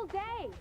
all day.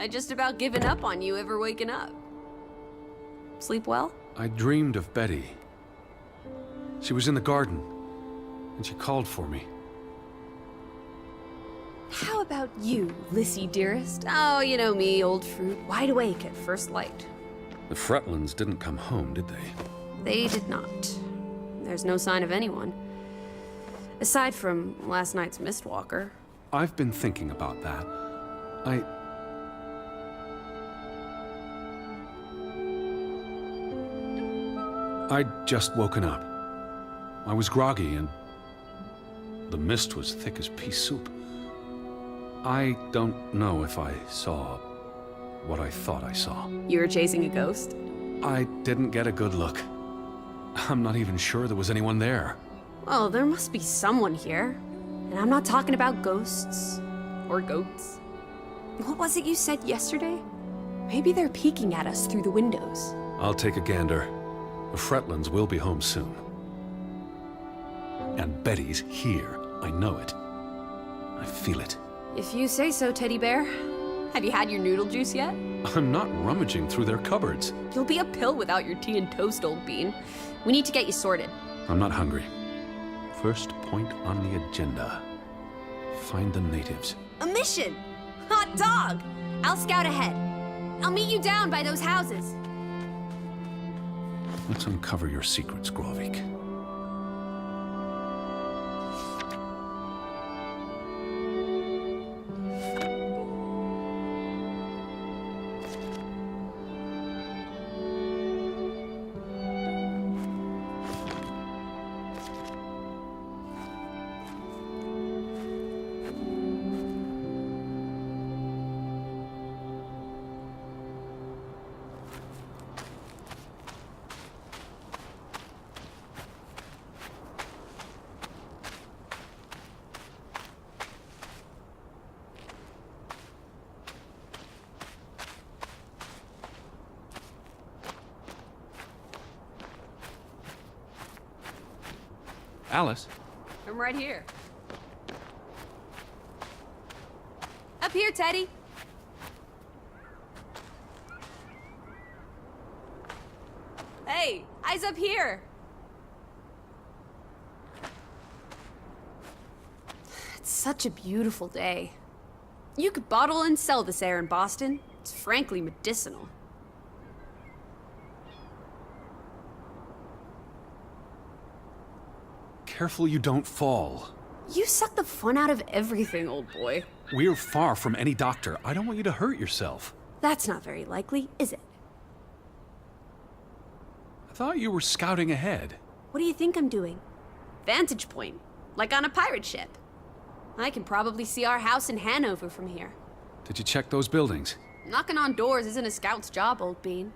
I just about given up on you ever waking up. Sleep well? I dreamed of Betty. She was in the garden, and she called for me. How about you, Lissie dearest? Oh, you know me, old fruit, wide awake at first light. The Fretilins didn't come home, did they? They did not. There's no sign of anyone. Aside from last night's Mistwalker. I've been thinking about that. I'd just woken up. I was groggy and the mist was thick as pea soup. I don't know if I saw what I thought I saw. You were chasing a ghost? I didn't get a good look. I'm not even sure there was anyone there. Well, there must be someone here. And I'm not talking about ghosts. Or goats. What was it you said yesterday? Maybe they're peeking at us through the windows. I'll take a gander. The Fretlins will be home soon. And Betty's here. I know it. I feel it. If you say so, teddy bear. Have you had your noodle juice yet? I'm not rummaging through their cupboards. You'll be a pill without your tea and toast, old bean. We need to get you sorted. I'm not hungry. First point on the agenda. Find the natives. A mission! Hot dog! I'll scout ahead. I'll meet you down by those houses. Let's uncover your secrets, Grovik. Alice? I'm right here. Up here, Teddy. Hey, eyes up here. It's such a beautiful day. You could bottle and sell this air in Boston. It's frankly medicinal. Careful you don't fall. You suck the fun out of everything, old boy. We're far from any doctor. I don't want you to hurt yourself. That's not very likely, is it? I thought you were scouting ahead. What do you think I'm doing? Vantage point, like on a pirate ship. I can probably see our house in Hanover from here. Did you check those buildings? Knocking on doors isn't a scout's job, old bean.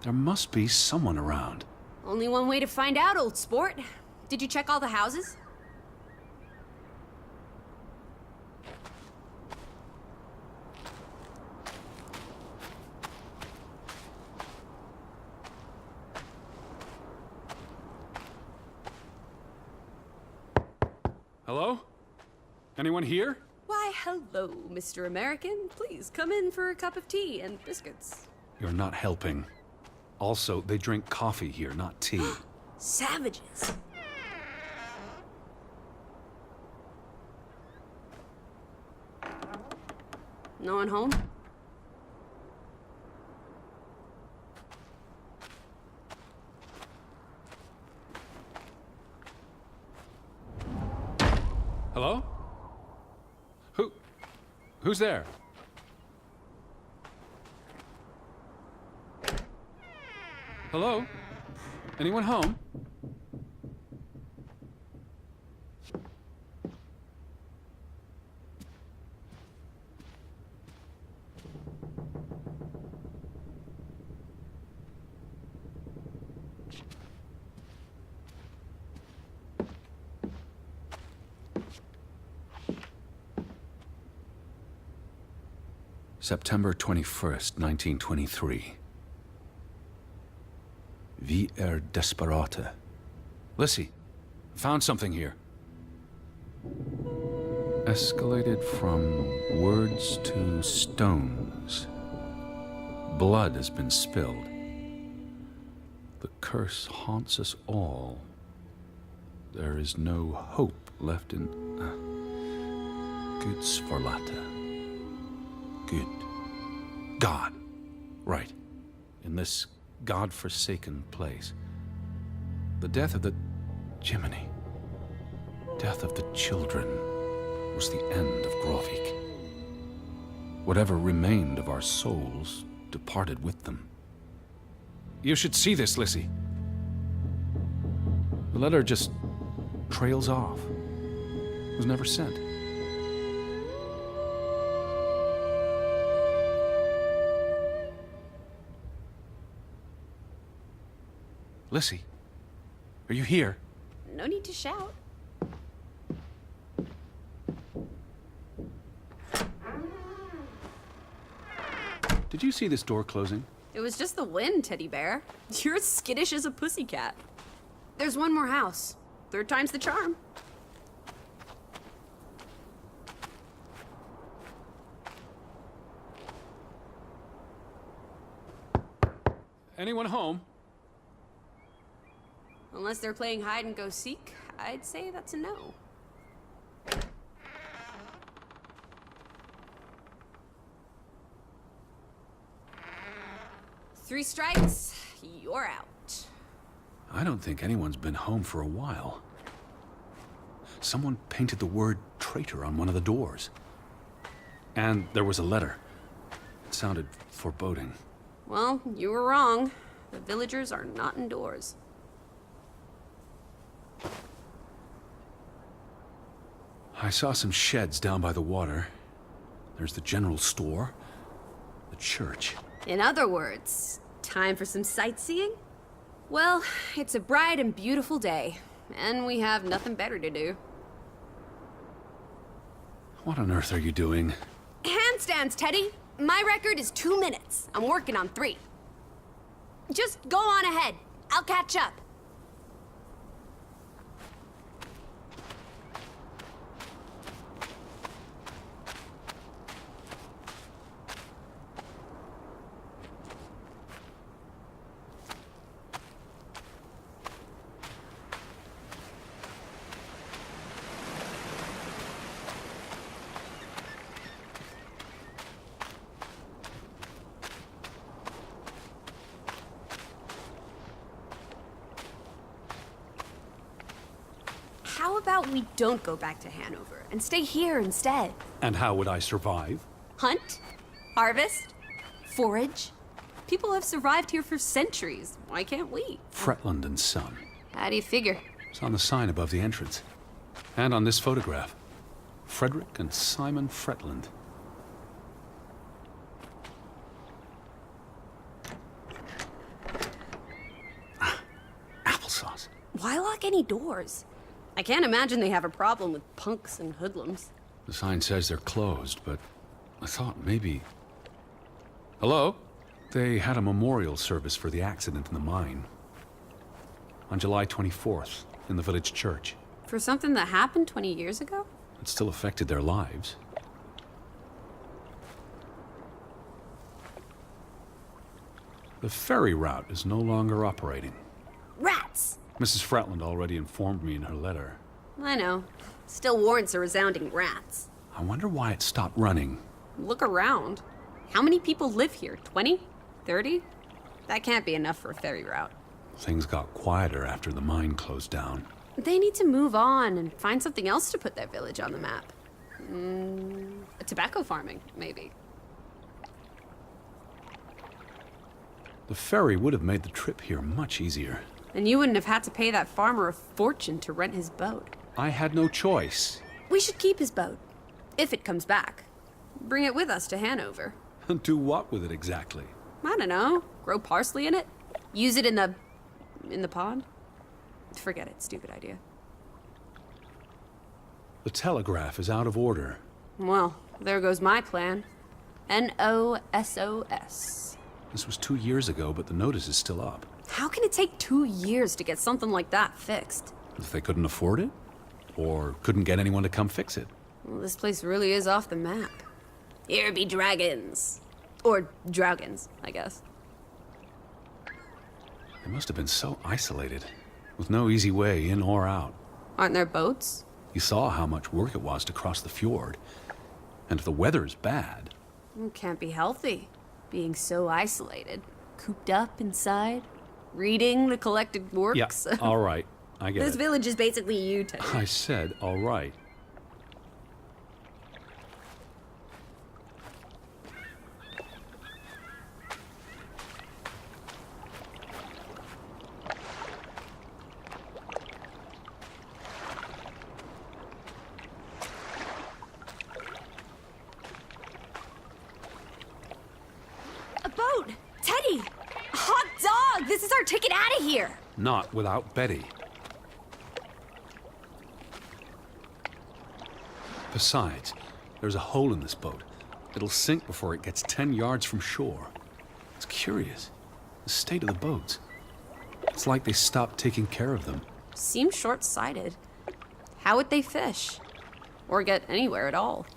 There must be someone around. Only one way to find out, old sport. Did you check all the houses? Hello? Anyone here? Why, hello, Mr. American. Please come in for a cup of tea and biscuits. You're not helping. Also, they drink coffee here, not tea. Savages. No one home? Hello? Who's there? Hello? Anyone home? September 21st, 1923. Vi desperata. Lissie, found something here. Escalated from words to stones. Blood has been spilled. The curse haunts us all. There is no hope left in... Gudsforlata. Good. God. Right. In this God-forsaken place. The death of the... Jiminy. Death of the children was the end of Grovik. Whatever remained of our souls departed with them. You should see this, Lissie. The letter just trails off. It was never sent. Lissie, are you here? No need to shout. Did you see this door closing? It was just the wind, teddy bear. You're as skittish as a pussycat. There's one more house. Third time's the charm. Anyone home? Unless they're playing hide and go seek, I'd say that's a no. Three strikes, you're out. I don't think anyone's been home for a while. Someone painted the word traitor on one of the doors. And there was a letter. It sounded foreboding. Well, you were wrong. The villagers are not indoors. I saw some sheds down by the water. There's the general store, the church. In other words, time for some sightseeing? Well, it's a bright and beautiful day, and we have nothing better to do. What on earth are you doing? Handstands, Teddy! My record is 2 minutes. I'm working on 3. Just go on ahead. I'll catch up. How about we don't go back to Hanover and stay here instead? And how would I survive? Hunt? Harvest? Forage? People have survived here for centuries. Why can't we? Fretilin and Son. How do you figure? It's on the sign above the entrance. And on this photograph. Frederick and Simon Fretilin. Applesauce. Why lock any doors? I can't imagine they have a problem with punks and hoodlums. The sign says they're closed, but I thought maybe... Hello? They had a memorial service for the accident in the mine. On July 24th, in the village church. For something that happened 20 years ago? It still affected their lives. The ferry route is no longer operating. Rats! Mrs. Fretilin already informed me in her letter. I know. Still warrants a resounding rats. I wonder why it stopped running. Look around. How many people live here? 20? 30? That can't be enough for a ferry route. Things got quieter after the mine closed down. They need to move on and find something else to put their village on the map. Tobacco farming, maybe. The ferry would have made the trip here much easier. And you wouldn't have had to pay that farmer a fortune to rent his boat. I had no choice. We should keep his boat, if it comes back. Bring it with us to Hanover. Do what with it exactly? I don't know. Grow parsley in it? Use it in the pond? Forget it, stupid idea. The telegraph is out of order. Well, there goes my plan. NOSOS. This was 2 years ago, but the notice is still up. How can it take 2 years to get something like that fixed? If they couldn't afford it? Or couldn't get anyone to come fix it? Well, this place really is off the map. Here be dragons. Or Draugans, I guess. They must have been so isolated, with no easy way in or out. Aren't there boats? You saw how much work it was to cross the fjord. And if the weather's bad... It can't be healthy, being so isolated. Cooped up inside, reading the collected works. Yeah, all right. I get This it. village is basically you, Teddy. I said all right. A boat! Teddy! A hot dog! This is our ticket out of here! Not without Betty. Besides, there's a hole in this boat. It'll sink before it gets 10 yards from shore. It's curious. The state of the boats. It's like they stopped taking care of them. Seems short-sighted. How would they fish? Or get anywhere at all?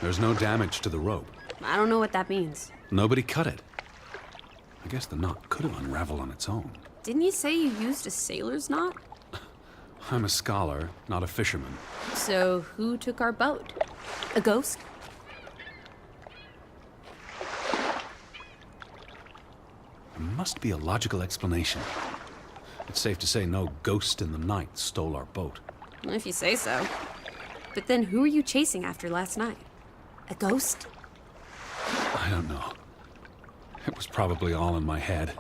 There's no damage to the rope. I don't know what that means. Nobody cut it. I guess the knot could have unraveled on its own. Didn't you say you used a sailor's knot? I'm a scholar, not a fisherman. So who took our boat? A ghost? There must be a logical explanation. It's safe to say no ghost in the night stole our boat. If you say so. But then who were you chasing after last night? A ghost? I don't know. It was probably all in my head.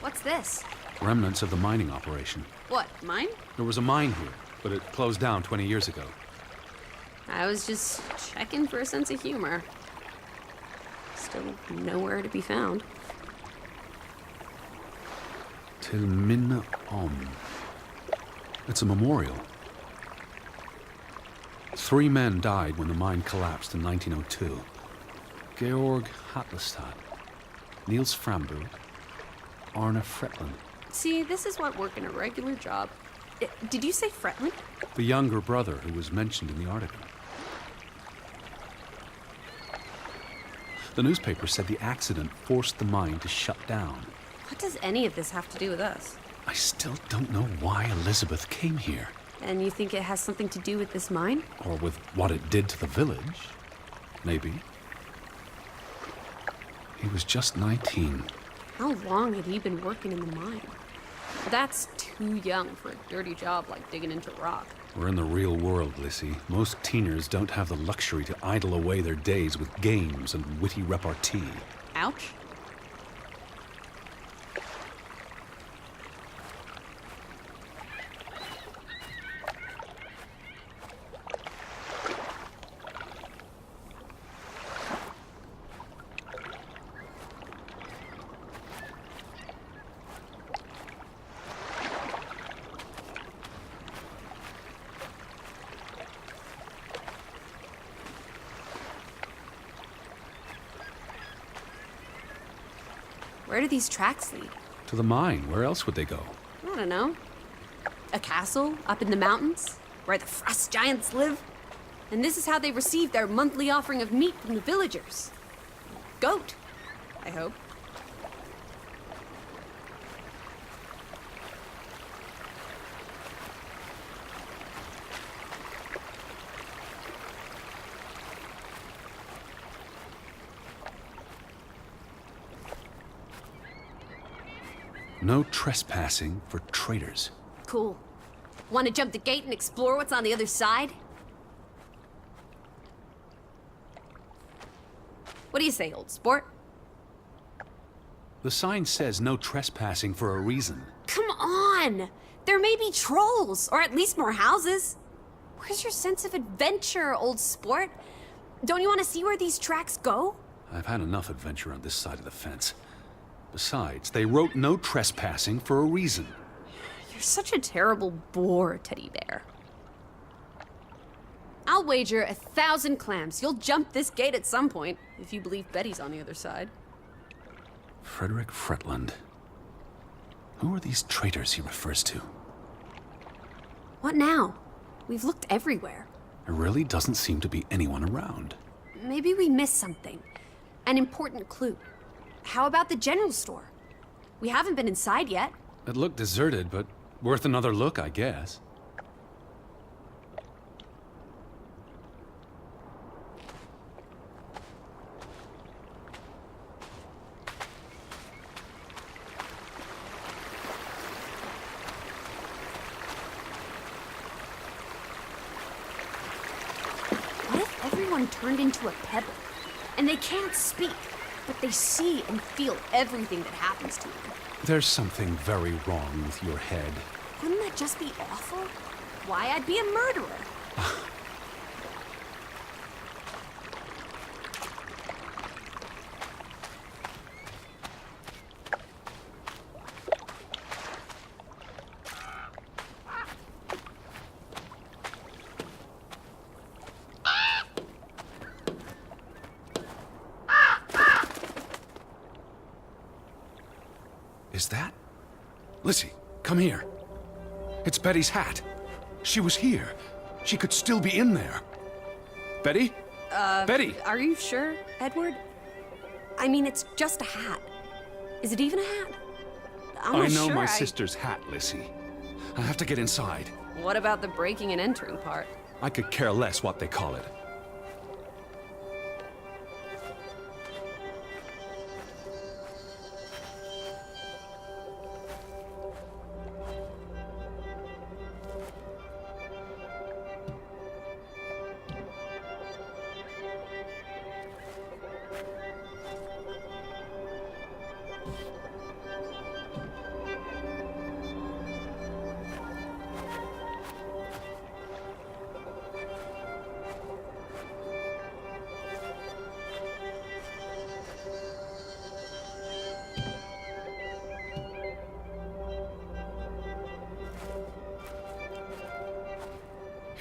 What's this? Remnants of the mining operation. What, mine? There was a mine here, but it closed down 20 years ago. I was just checking for a sense of humor. Still nowhere to be found. Till minne om. It's a memorial. 3 men died when the mine collapsed in 1902. Georg Hatlestad, Niels Framberg, Arne Fretilin. See, this is what working a regular job. Did you say Fretilin? The younger brother who was mentioned in the article. The newspaper said the accident forced the mine to shut down. What does any of this have to do with us? I still don't know why Elizabeth came here. And you think it has something to do with this mine? Or with what it did to the village. Maybe. He was just 19. How long had he been working in the mine? That's too young for a dirty job like digging into rock. We're in the real world, Lissie. Most teeners don't have the luxury to idle away their days with games and witty repartee. Ouch. Where do these tracks lead? To the mine. Where else would they go? I don't know. A castle up in the mountains, where the frost giants live. And this is how they receive their monthly offering of meat from the villagers. Goat, I hope. No trespassing for traitors. Cool. Want to jump the gate and explore what's on the other side? What do you say, old sport? The sign says no trespassing for a reason. Come on! There may be trolls, or at least more houses. Where's your sense of adventure, old sport? Don't you want to see where these tracks go? I've had enough adventure on this side of the fence. Besides, they wrote no trespassing for a reason. You're such a terrible bore, teddy bear. I'll wager 1,000 clams you'll jump this gate at some point, if you believe Betty's on the other side. Frederick Fretland. Who are these traitors he refers to? What now? We've looked everywhere. There really doesn't seem to be anyone around. Maybe we missed something. An important clue. How about the general store? We haven't been inside yet. It looked deserted, but worth another look, I guess. What if everyone turned into a pebble? And they can't speak, but they see and feel everything that happens to them. There's something very wrong with your head. Wouldn't that just be awful? Why, I'd be a murderer. Is that? Lissie, come here. It's Betty's hat. She was here. She could still be in there. Betty? Betty! Are you sure, Edward? I mean, it's just a hat. Is it even a hat? I'm I not know sure my sister's hat, Lissie. I have to get inside. What about the breaking and entering part? I could care less what they call it.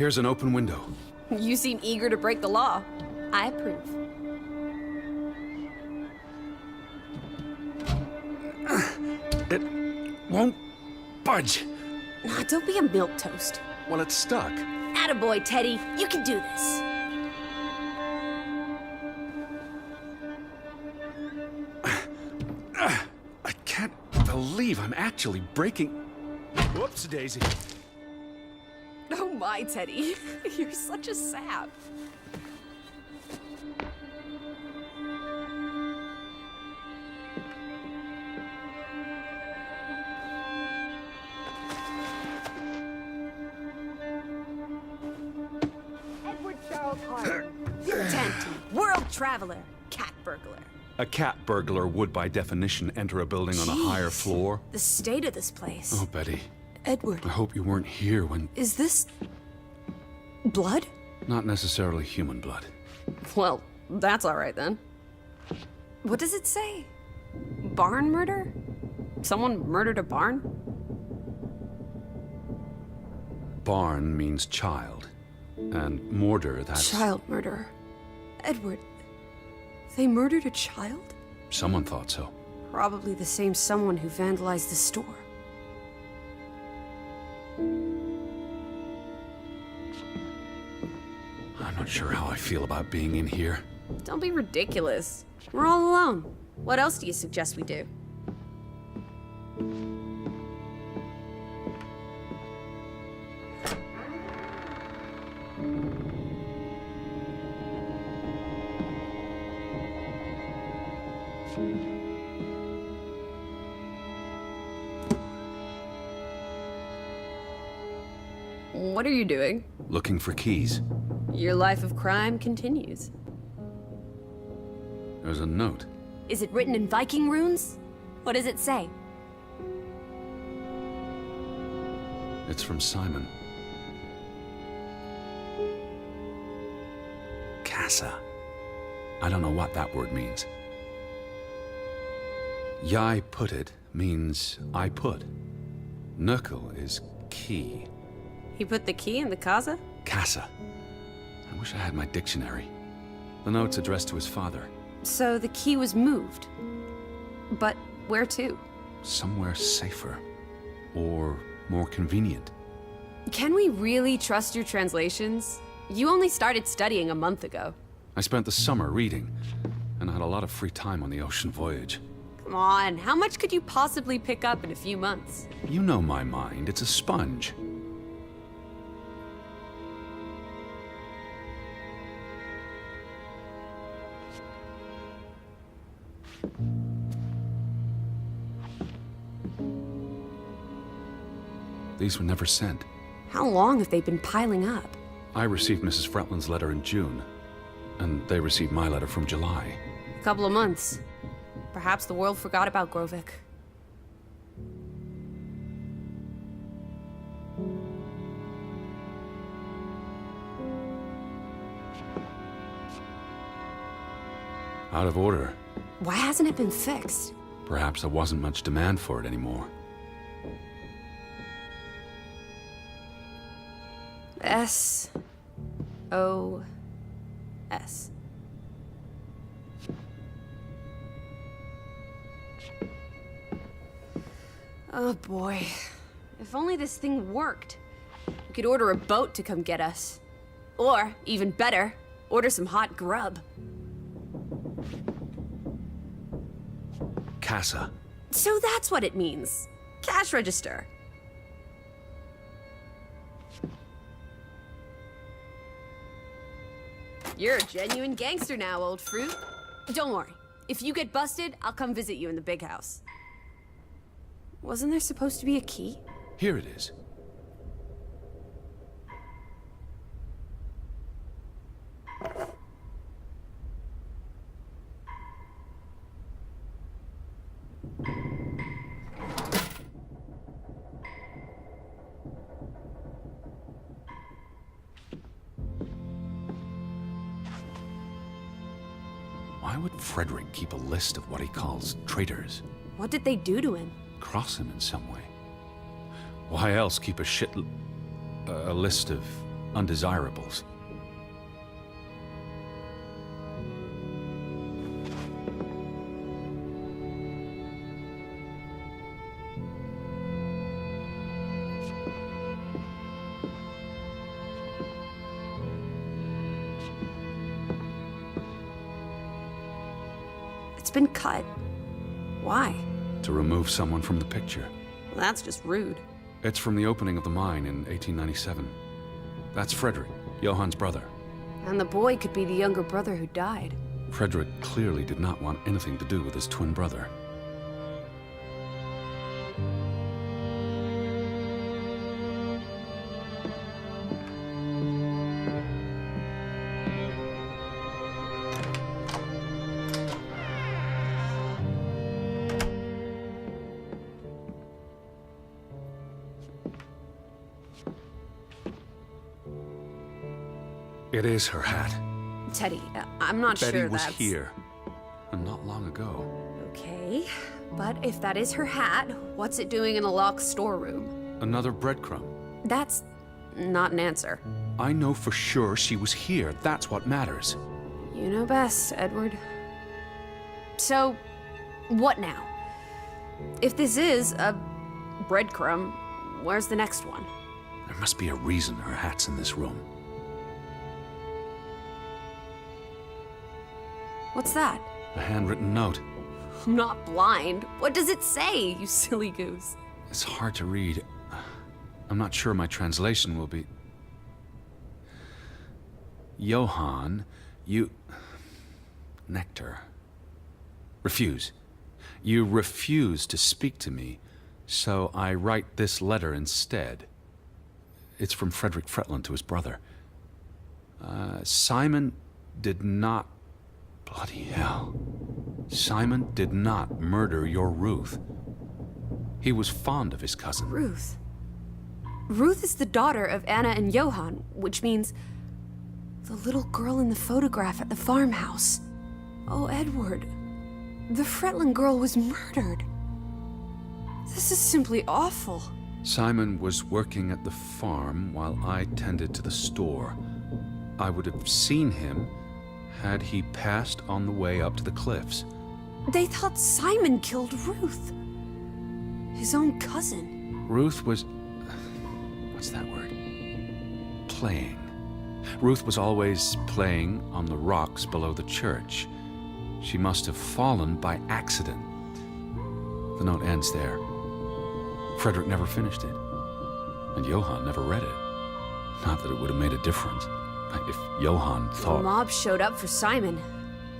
Here's an open window. You seem eager to break the law. I approve. It won't budge. Nah, don't be a milquetoast. Well, it's stuck. Attaboy, Teddy. You can do this. I can't believe I'm actually breaking... Whoops, Daisy. Oh my, Teddy. You're such a sap. Edward Charles Harden. Tent, world traveler, cat burglar. A cat burglar would, by definition, enter a building on a higher floor. The state of this place. Oh, Betty. Edward. I hope you weren't here when... Is this... blood? Not necessarily human blood. Well, that's all right then. What does it say? Barn murder? Someone murdered a barn? Barn means child. And mortar, that's... Child murder. Edward, they murdered a child? Someone thought so. Probably the same someone who vandalized the store. I'm not sure how I feel about being in here. Don't be ridiculous. We're all alone. What else do you suggest we do? What are you doing? Looking for keys. Your life of crime continues. There's a note. Is it written in Viking runes? What does it say? It's from Simon. Casa. I don't know what that word means. Yai put it means I put. Knuckle is key. He put the key in the casa? Casa. I wish I had my dictionary. The note's addressed to his father. So the key was moved. But where to? Somewhere safer. Or more convenient. Can we really trust your translations? You only started studying a month ago. I spent the summer reading, and I had a lot of free time on the ocean voyage. Come on, how much could you possibly pick up in a few months? You know my mind, it's a sponge. These were never sent. How long have they been piling up? I received Mrs. Fretilin's letter in June, and they received my letter from July. A couple of months. Perhaps the world forgot about Grovik. Out of order. Why hasn't it been fixed? Perhaps there wasn't much demand for it anymore. S-O-S. Oh boy. If only this thing worked. We could order a boat to come get us. Or, even better, order some hot grub. Casa. So that's what it means. Cash register. You're a genuine gangster now, old fruit. Don't worry. If you get busted, I'll come visit you in the big house. Wasn't there supposed to be a key? Here it is. Why would Frederick keep a list of what he calls traitors? What did they do to him? Cross him in some way. Why else keep a list of undesirables. It's been cut. Why? To remove someone from the picture. Well, that's just rude. It's from the opening of the mine in 1897. That's Frederick, Johann's brother. And the boy could be the younger brother who died. Frederick clearly did not want anything to do with his twin brother. It is her hat. Teddy, I'm not Betty sure was that's... here, and not long ago. Okay, but if that is her hat, what's it doing in a locked storeroom? Another breadcrumb. That's not an answer. I know for sure she was here. That's what matters. You know best, Edward. So, what now? If this is a breadcrumb, where's the next one? There must be a reason her hat's in this room. What's that? A handwritten note. I'm not blind. What does it say, you silly goose? It's hard to read. I'm not sure my translation will be... Johann, you... Nectar. Refuse. You refuse to speak to me, so I write this letter instead. It's from Frederick Fretilin to his brother. Simon did not... Bloody hell. Simon did not murder your Ruth. He was fond of his cousin. Ruth. Ruth is the daughter of Anna and Johann, which means the little girl in the photograph at the farmhouse. Oh, Edward. The Fretilin girl was murdered. This is simply awful. Simon was working at the farm while I tended to the store. I would have seen him had he passed on the way up to the cliffs. They thought Simon killed Ruth. His own cousin. Ruth was... what's that word? Playing. Ruth was always playing on the rocks below the church. She must have fallen by accident. The note ends there. Frederick never finished it. And Johann never read it. Not that it would have made a difference. If Johann thought... The mob showed up for Simon.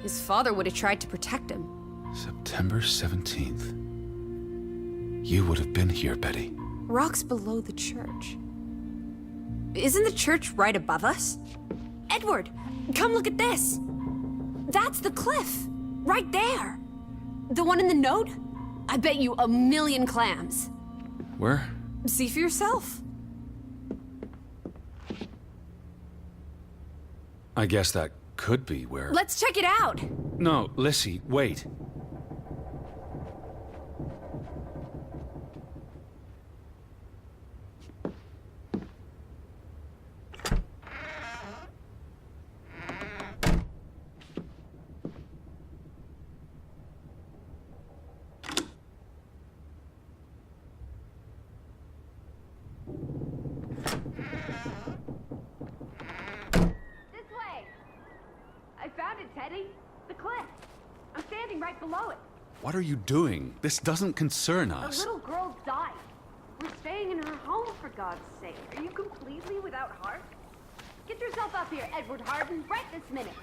His father would have tried to protect him. September 17th. You would have been here, Betty. Rocks below the church. Isn't the church right above us? Edward, come look at this. That's the cliff. Right there. The one in the note? I bet you 1,000,000 clams. Where? See for yourself. I guess that could be where... Let's check it out. No, Lissie, wait. Teddy. The cliff. I'm standing right below it. What are you doing? This doesn't concern us. The little girl died. We're staying in her home, for God's sake. Are you completely without heart? Get yourself up here, Edward Harden, right this minute.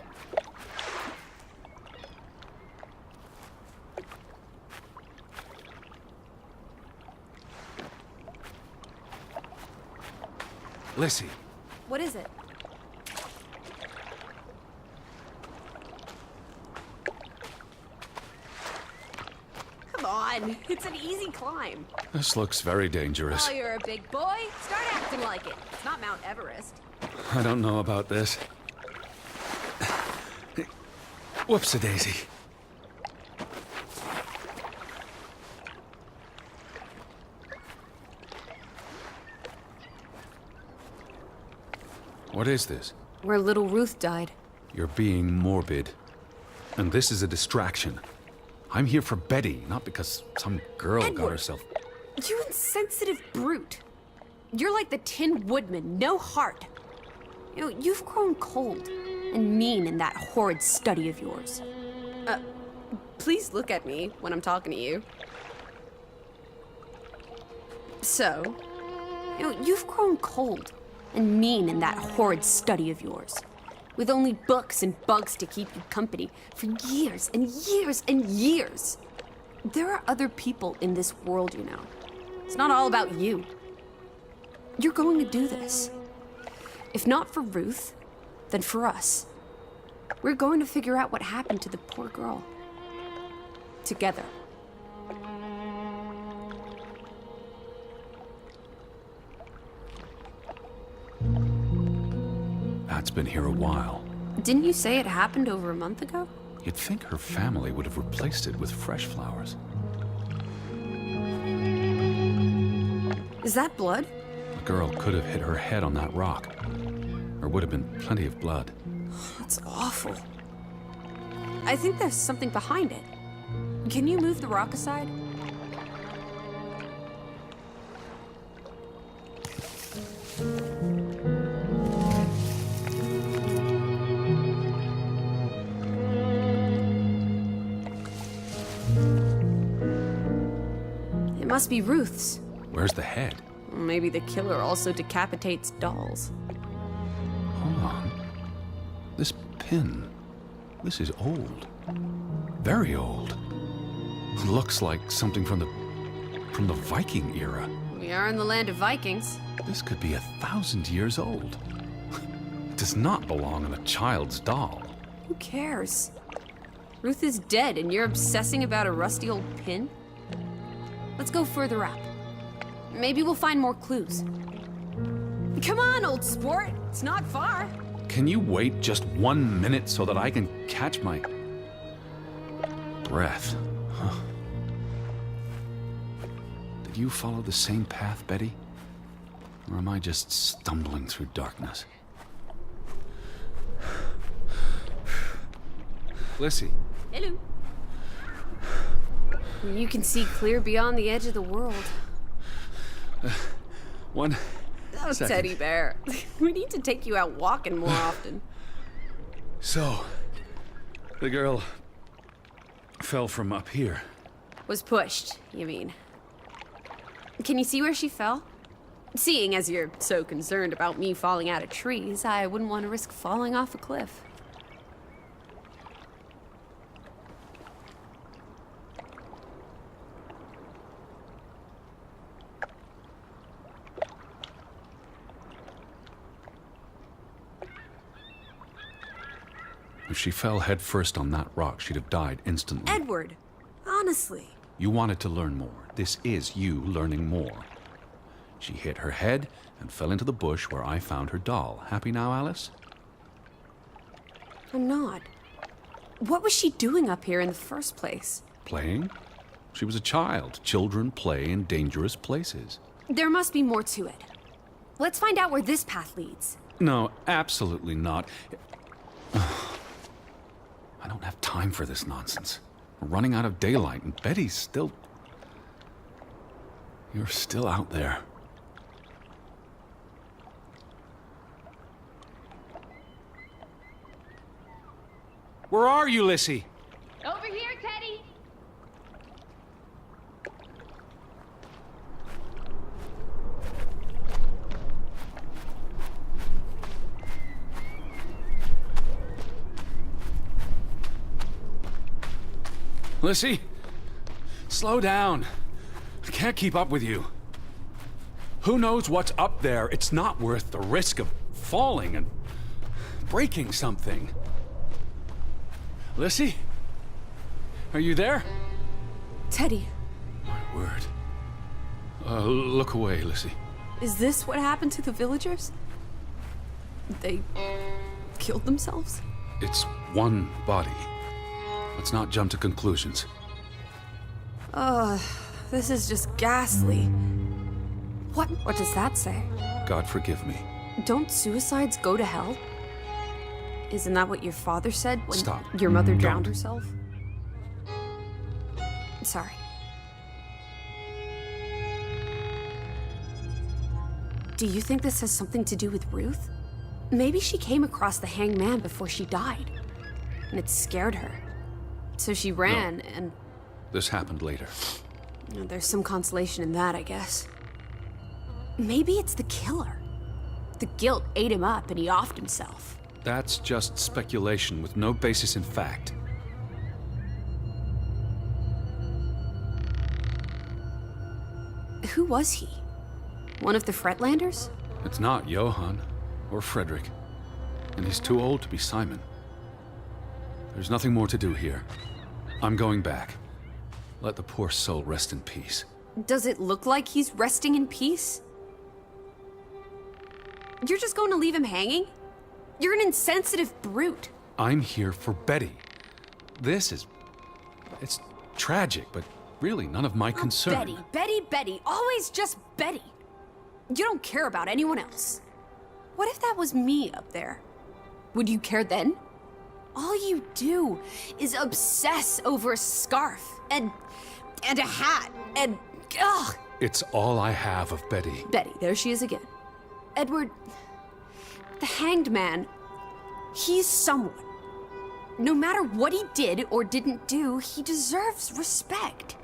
Lissie. What is it? Come on, it's an easy climb. This looks very dangerous. Oh, you're a big boy. Start acting like it. It's not Mount Everest. I don't know about this. Whoops-a-daisy. What is this? Where little Ruth died. You're being morbid. And this is a distraction. I'm here for Betty, not because some girl got Edward. herself... You insensitive brute. You're like the Tin Woodman, no heart. You know, you've grown cold and mean in that horrid study of yours. Please look at me when I'm talking to you. So, you know, you've grown cold and mean in that horrid study of yours, with only books and bugs to keep you company for years and years and years. There are other people in this world, you know. It's not all about you. You're going to do this. If not for Ruth, then for us. We're going to figure out what happened to the poor girl. Together. That's been here a while. Didn't you say it happened over a month ago? You'd think her family would have replaced it with fresh flowers. Is that blood? The girl could have hit her head on that rock. There would have been plenty of blood. That's awful. I think there's something behind it. Can you move the rock aside? It must be Ruth's. Where's the head? Maybe the killer also decapitates dolls. Hold on. This pin. This is old. Very old. Looks like something from the Viking era. We are in the land of Vikings. This could be 1,000 years old. It does not belong on a child's doll. Who cares? Ruth is dead and you're obsessing about a rusty old pin? Let's go further up. Maybe we'll find more clues. Come on, old sport. It's not far. Can you wait just 1 minute so that I can catch my breath? Huh. Did you follow the same path, Betty? Or am I just stumbling through darkness? Lissie. Hello. You can see clear beyond the edge of the world. One Oh, second. Teddy bear. We need to take you out walking more often. So, the girl fell from up here. Was pushed, you mean? Can you see where she fell? Seeing as you're so concerned about me falling out of trees, I wouldn't want to risk falling off a cliff. If she fell headfirst on that rock, she'd have died instantly. Edward, honestly. You wanted to learn more. This is you learning more. She hit her head and fell into the bush where I found her doll. Happy now, Alice? I'm not. What was she doing up here in the first place? Playing? She was a child. Children play in dangerous places. There must be more to it. Let's find out where this path leads. No, absolutely not. I don't have time for this nonsense. We're running out of daylight, and Betty's still... You're still out there. Where are you, Lissie? Over here, Teddy! Lissie? Slow down. I can't keep up with you. Who knows what's up there? It's not worth the risk of falling and breaking something. Lissie? Are you there? Teddy, My word. Look away, Lissie. is this what happened to the villagers? They killed themselves? It's one body. Let's not jump to conclusions. This is just ghastly. What does that say? God forgive me. Don't suicides go to hell? Isn't that what your father said when Stop. your mother drowned Don't. herself? Sorry. Do you think this has something to do with Ruth? Maybe she came across the hanged man before she died, and it scared her. So she ran, and This happened later. there's some consolation in that, I guess. Maybe it's the killer. The guilt ate him up, and he offed himself. That's just speculation with no basis in fact. Who was he? One of the Fretlanders? It's not Johann or Frederick, and he's too old to be Simon. There's nothing more to do here. I'm going back. Let the poor soul rest in peace. Does it look like he's resting in peace? You're just going to leave him hanging? You're an insensitive brute. I'm here for Betty. It's tragic, but really none of my concern. Betty, always just Betty. You don't care about anyone else. What if that was me up there? Would you care then? All you do is obsess over a scarf and a hat and ugh. It's all I have of Betty. Betty, there she is again. Edward, the hanged man, he's someone. No matter what he did or didn't do, he deserves respect.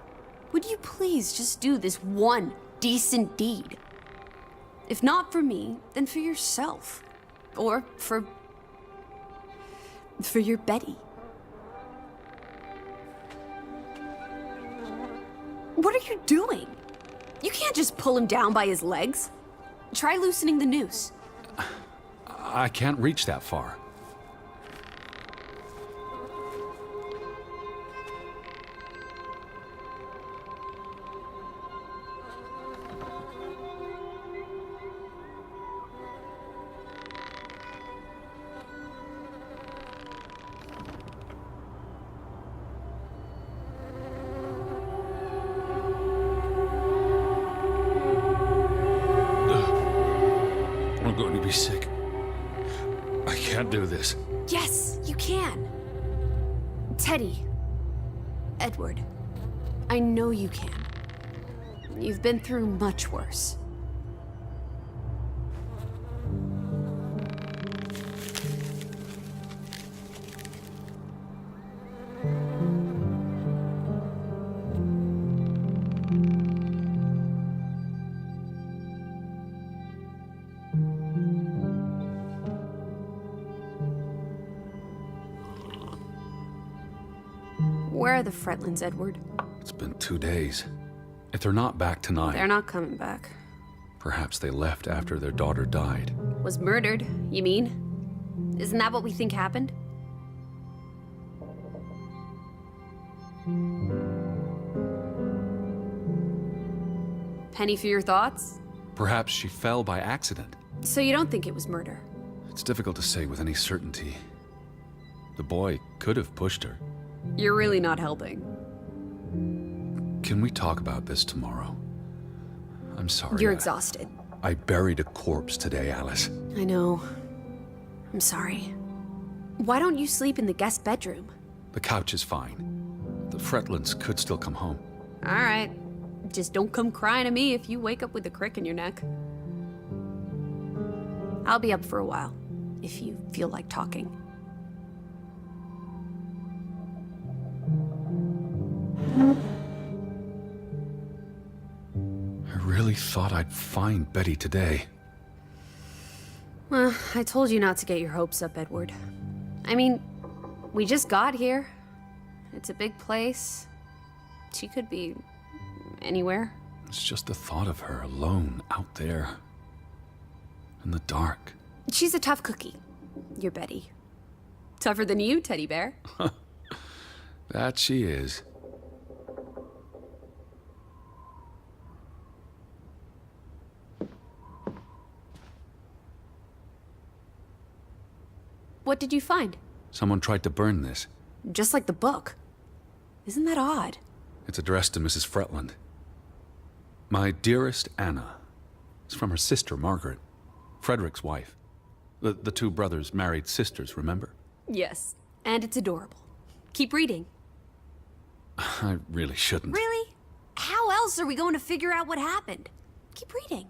Would you please just do this one decent deed? If not for me, then for yourself. Or for your Betty. What are you doing? You can't just pull him down by his legs. Try loosening the noose. I can't reach that far. I'm going to be sick. I can't do this. Yes, you can. Teddy. Edward. I know you can. You've been through much worse. Where are the Fretlins, Edward? It's been 2 days. If they're not back tonight, They're not coming back. perhaps they left after their daughter died. Was murdered, you mean? Isn't that what we think happened? Penny for your thoughts? Perhaps she fell by accident. So you don't think it was murder? It's difficult to say with any certainty. The boy could have pushed her. You're really not helping. Can we talk about this tomorrow? I'm sorry. You're exhausted. I buried a corpse today, Alice. I know. I'm sorry. Why don't you sleep in the guest bedroom? The couch is fine. The Fretlins could still come home. All right. Just don't come crying to me if you wake up with a crick in your neck. I'll be up for a while, if you feel like talking. I really thought I'd find Betty today. Well, I told you not to get your hopes up, Edward. I mean, we just got here. It's a big place. She could be anywhere. It's just the thought of her alone out there. In the dark. She's a tough cookie. Your Betty. Tougher than you, teddy bear. That she is. What did you find? Someone tried to burn this. Just like the book. Isn't that odd? It's addressed to Mrs. Fretland. My dearest Anna. It's from her sister, Margaret. Frederick's wife. The two brothers married sisters, remember? Yes, and it's adorable. Keep reading. I really shouldn't. Really? How else are we going to figure out what happened? Keep reading.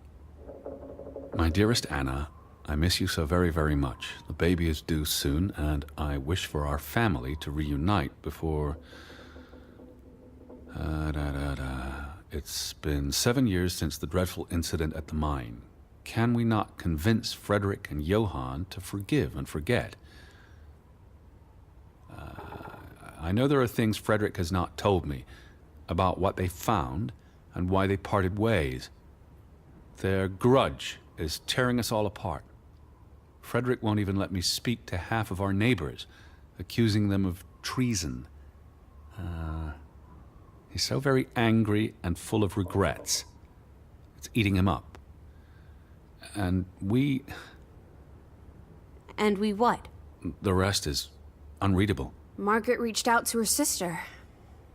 My dearest Anna, I miss you so very, very much. The baby is due soon, and I wish for our family to reunite before... It's been 7 years since the dreadful incident at the mine. Can we not convince Frederick and Johann to forgive and forget? I know there are things Frederick has not told me about what they found and why they parted ways. Their grudge is tearing us all apart. Frederick won't even let me speak to half of our neighbors, accusing them of treason. He's so very angry and full of regrets. It's eating him up. And we... And we what? The rest is unreadable. Margaret reached out to her sister,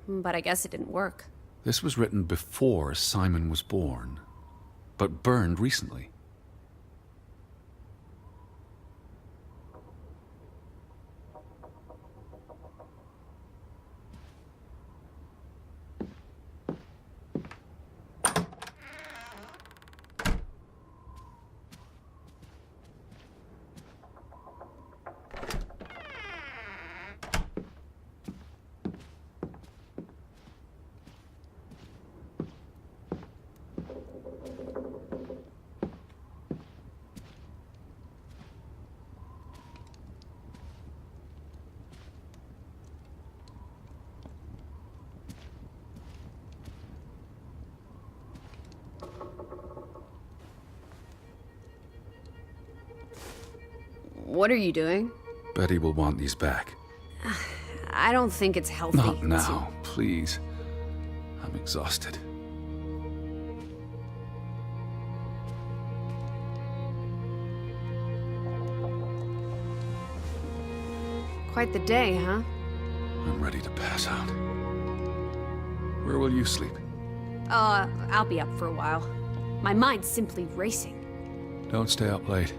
but I guess it didn't work. This was written before Simon was born, but burned recently. What are you doing? Betty will want these back. I don't think it's healthy. Not now, please. I'm exhausted. Quite the day, huh? I'm ready to pass out. Where will you sleep? I'll be up for a while. My mind's simply racing. Don't stay up late.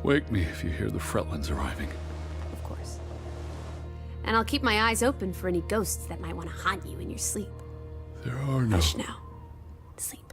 Wake me if you hear the Fretilins arriving. Of course. And I'll keep my eyes open for any ghosts that might want to haunt you in your sleep. There are no... Hush now. Sleep.